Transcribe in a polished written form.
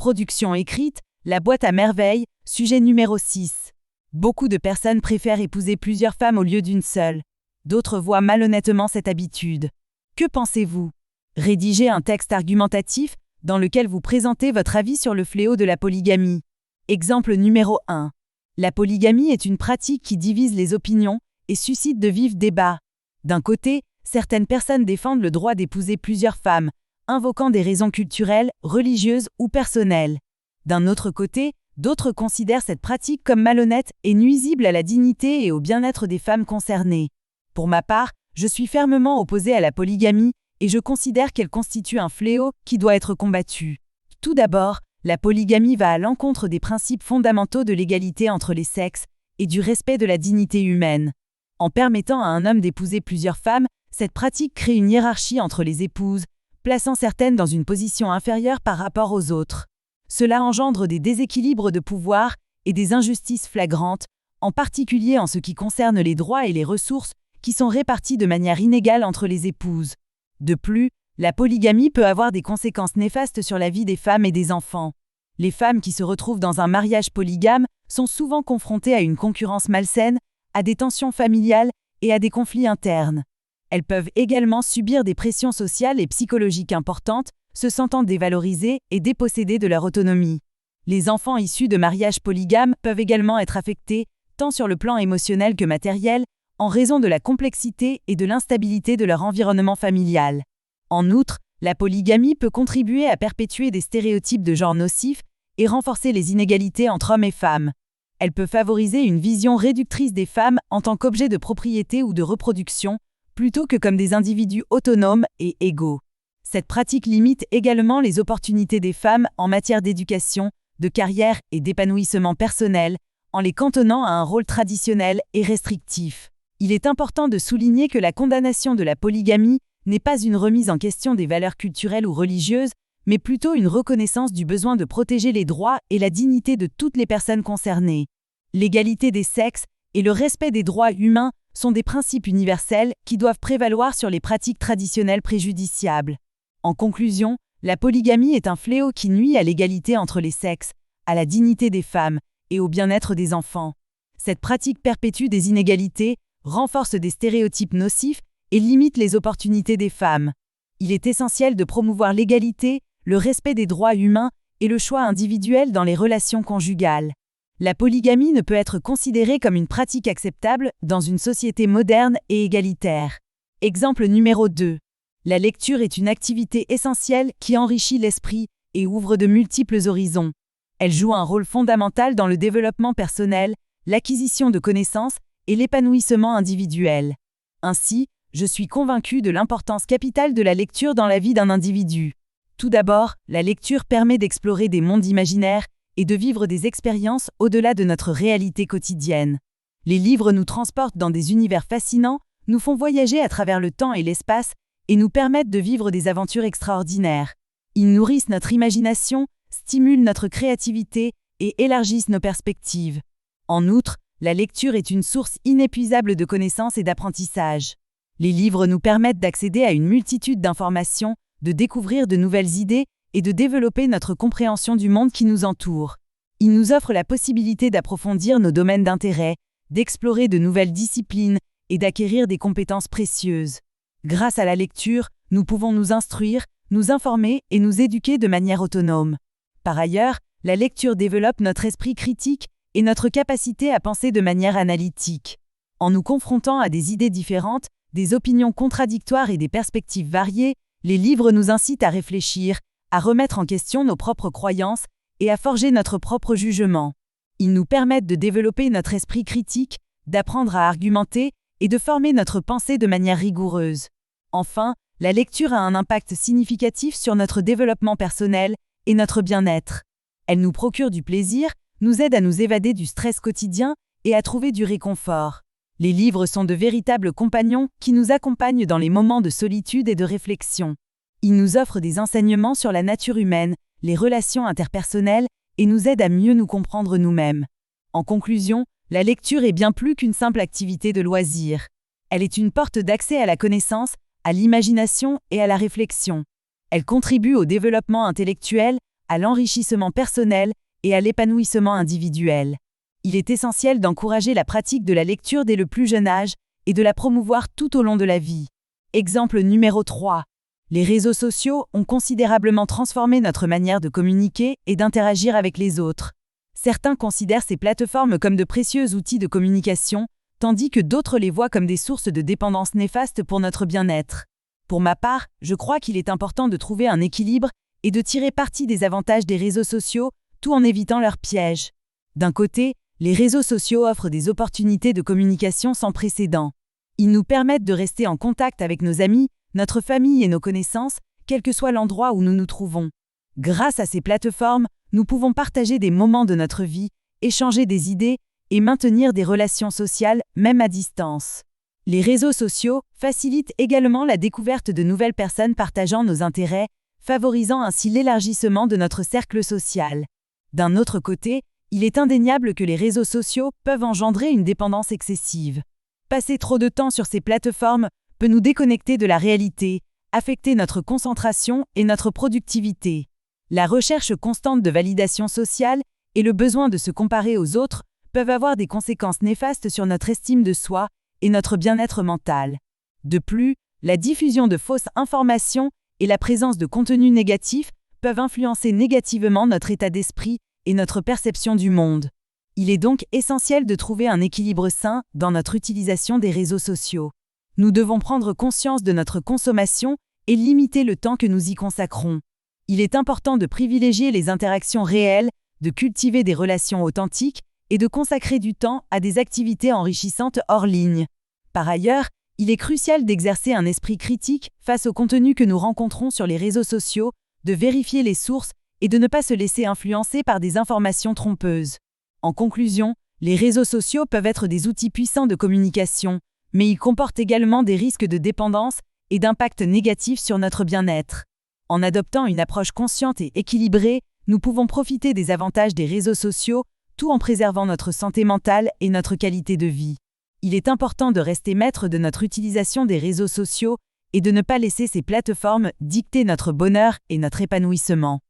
Production écrite, La boîte à merveilles, sujet numéro 6. Beaucoup de personnes préfèrent épouser plusieurs femmes au lieu d'une seule. D'autres voient malhonnêtement cette habitude. Que pensez-vous? Rédigez un texte argumentatif dans lequel vous présentez votre avis sur le fléau de la polygamie. Exemple numéro 1. La polygamie est une pratique qui divise les opinions et suscite de vifs débats. D'un côté, certaines personnes défendent le droit d'épouser plusieurs femmes, invoquant des raisons culturelles, religieuses ou personnelles. D'un autre côté, d'autres considèrent cette pratique comme malhonnête et nuisible à la dignité et au bien-être des femmes concernées. Pour ma part, je suis fermement opposé à la polygamie et je considère qu'elle constitue un fléau qui doit être combattu. Tout d'abord, la polygamie va à l'encontre des principes fondamentaux de l'égalité entre les sexes et du respect de la dignité humaine. En permettant à un homme d'épouser plusieurs femmes, cette pratique crée une hiérarchie entre les épouses, plaçant certaines dans une position inférieure par rapport aux autres. Cela engendre des déséquilibres de pouvoir et des injustices flagrantes, en particulier en ce qui concerne les droits et les ressources qui sont répartis de manière inégale entre les épouses. De plus, la polygamie peut avoir des conséquences néfastes sur la vie des femmes et des enfants. Les femmes qui se retrouvent dans un mariage polygame sont souvent confrontées à une concurrence malsaine, à des tensions familiales et à des conflits internes. Elles peuvent également subir des pressions sociales et psychologiques importantes, se sentant dévalorisées et dépossédées de leur autonomie. Les enfants issus de mariages polygames peuvent également être affectés, tant sur le plan émotionnel que matériel, en raison de la complexité et de l'instabilité de leur environnement familial. En outre, la polygamie peut contribuer à perpétuer des stéréotypes de genre nocifs et renforcer les inégalités entre hommes et femmes. Elle peut favoriser une vision réductrice des femmes en tant qu'objet de propriété ou de reproduction, plutôt que comme des individus autonomes et égaux. Cette pratique limite également les opportunités des femmes en matière d'éducation, de carrière et d'épanouissement personnel, en les cantonnant à un rôle traditionnel et restrictif. Il est important de souligner que la condamnation de la polygamie n'est pas une remise en question des valeurs culturelles ou religieuses, mais plutôt une reconnaissance du besoin de protéger les droits et la dignité de toutes les personnes concernées. L'égalité des sexes et le respect des droits humains sont des principes universels qui doivent prévaloir sur les pratiques traditionnelles préjudiciables. En conclusion, la polygamie est un fléau qui nuit à l'égalité entre les sexes, à la dignité des femmes et au bien-être des enfants. Cette pratique perpétue des inégalités, renforce des stéréotypes nocifs et limite les opportunités des femmes. Il est essentiel de promouvoir l'égalité, le respect des droits humains et le choix individuel dans les relations conjugales. La polygamie ne peut être considérée comme une pratique acceptable dans une société moderne et égalitaire. Exemple numéro 2. La lecture est une activité essentielle qui enrichit l'esprit et ouvre de multiples horizons. Elle joue un rôle fondamental dans le développement personnel, l'acquisition de connaissances et l'épanouissement individuel. Ainsi, je suis convaincu de l'importance capitale de la lecture dans la vie d'un individu. Tout d'abord, la lecture permet d'explorer des mondes imaginaires et de vivre des expériences au-delà de notre réalité quotidienne. Les livres nous transportent dans des univers fascinants, nous font voyager à travers le temps et l'espace et nous permettent de vivre des aventures extraordinaires. Ils nourrissent notre imagination, stimulent notre créativité et élargissent nos perspectives. En outre, la lecture est une source inépuisable de connaissances et d'apprentissage. Les livres nous permettent d'accéder à une multitude d'informations, de découvrir de nouvelles idées et de développer notre compréhension du monde qui nous entoure. Ils nous offrent la possibilité d'approfondir nos domaines d'intérêt, d'explorer de nouvelles disciplines et d'acquérir des compétences précieuses. Grâce à la lecture, nous pouvons nous instruire, nous informer et nous éduquer de manière autonome. Par ailleurs, la lecture développe notre esprit critique et notre capacité à penser de manière analytique. En nous confrontant à des idées différentes, des opinions contradictoires et des perspectives variées, les livres nous incitent à réfléchir, à remettre en question nos propres croyances et à forger notre propre jugement. Ils nous permettent de développer notre esprit critique, d'apprendre à argumenter et de former notre pensée de manière rigoureuse. Enfin, la lecture a un impact significatif sur notre développement personnel et notre bien-être. Elle nous procure du plaisir, nous aide à nous évader du stress quotidien et à trouver du réconfort. Les livres sont de véritables compagnons qui nous accompagnent dans les moments de solitude et de réflexion. Ils nous offrent des enseignements sur la nature humaine, les relations interpersonnelles et nous aident à mieux nous comprendre nous-mêmes. En conclusion, la lecture est bien plus qu'une simple activité de loisir. Elle est une porte d'accès à la connaissance, à l'imagination et à la réflexion. Elle contribue au développement intellectuel, à l'enrichissement personnel et à l'épanouissement individuel. Il est essentiel d'encourager la pratique de la lecture dès le plus jeune âge et de la promouvoir tout au long de la vie. Exemple numéro 3. Les réseaux sociaux ont considérablement transformé notre manière de communiquer et d'interagir avec les autres. Certains considèrent ces plateformes comme de précieux outils de communication, tandis que d'autres les voient comme des sources de dépendance néfastes pour notre bien-être. Pour ma part, je crois qu'il est important de trouver un équilibre et de tirer parti des avantages des réseaux sociaux, tout en évitant leurs pièges. D'un côté, les réseaux sociaux offrent des opportunités de communication sans précédent. Ils nous permettent de rester en contact avec nos amis, notre famille et nos connaissances, quel que soit l'endroit où nous nous trouvons. Grâce à ces plateformes, nous pouvons partager des moments de notre vie, échanger des idées et maintenir des relations sociales, même à distance. Les réseaux sociaux facilitent également la découverte de nouvelles personnes partageant nos intérêts, favorisant ainsi l'élargissement de notre cercle social. D'un autre côté, il est indéniable que les réseaux sociaux peuvent engendrer une dépendance excessive. Passer trop de temps sur ces plateformes peut nous déconnecter de la réalité, affecter notre concentration et notre productivité. La recherche constante de validation sociale et le besoin de se comparer aux autres peuvent avoir des conséquences néfastes sur notre estime de soi et notre bien-être mental. De plus, la diffusion de fausses informations et la présence de contenus négatifs peuvent influencer négativement notre état d'esprit et notre perception du monde. Il est donc essentiel de trouver un équilibre sain dans notre utilisation des réseaux sociaux. Nous devons prendre conscience de notre consommation et limiter le temps que nous y consacrons. Il est important de privilégier les interactions réelles, de cultiver des relations authentiques et de consacrer du temps à des activités enrichissantes hors ligne. Par ailleurs, il est crucial d'exercer un esprit critique face au contenu que nous rencontrons sur les réseaux sociaux, de vérifier les sources et de ne pas se laisser influencer par des informations trompeuses. En conclusion, les réseaux sociaux peuvent être des outils puissants de communication, mais ils comportent également des risques de dépendance et d'impact négatif sur notre bien-être. En adoptant une approche consciente et équilibrée, nous pouvons profiter des avantages des réseaux sociaux, tout en préservant notre santé mentale et notre qualité de vie. Il est important de rester maître de notre utilisation des réseaux sociaux et de ne pas laisser ces plateformes dicter notre bonheur et notre épanouissement.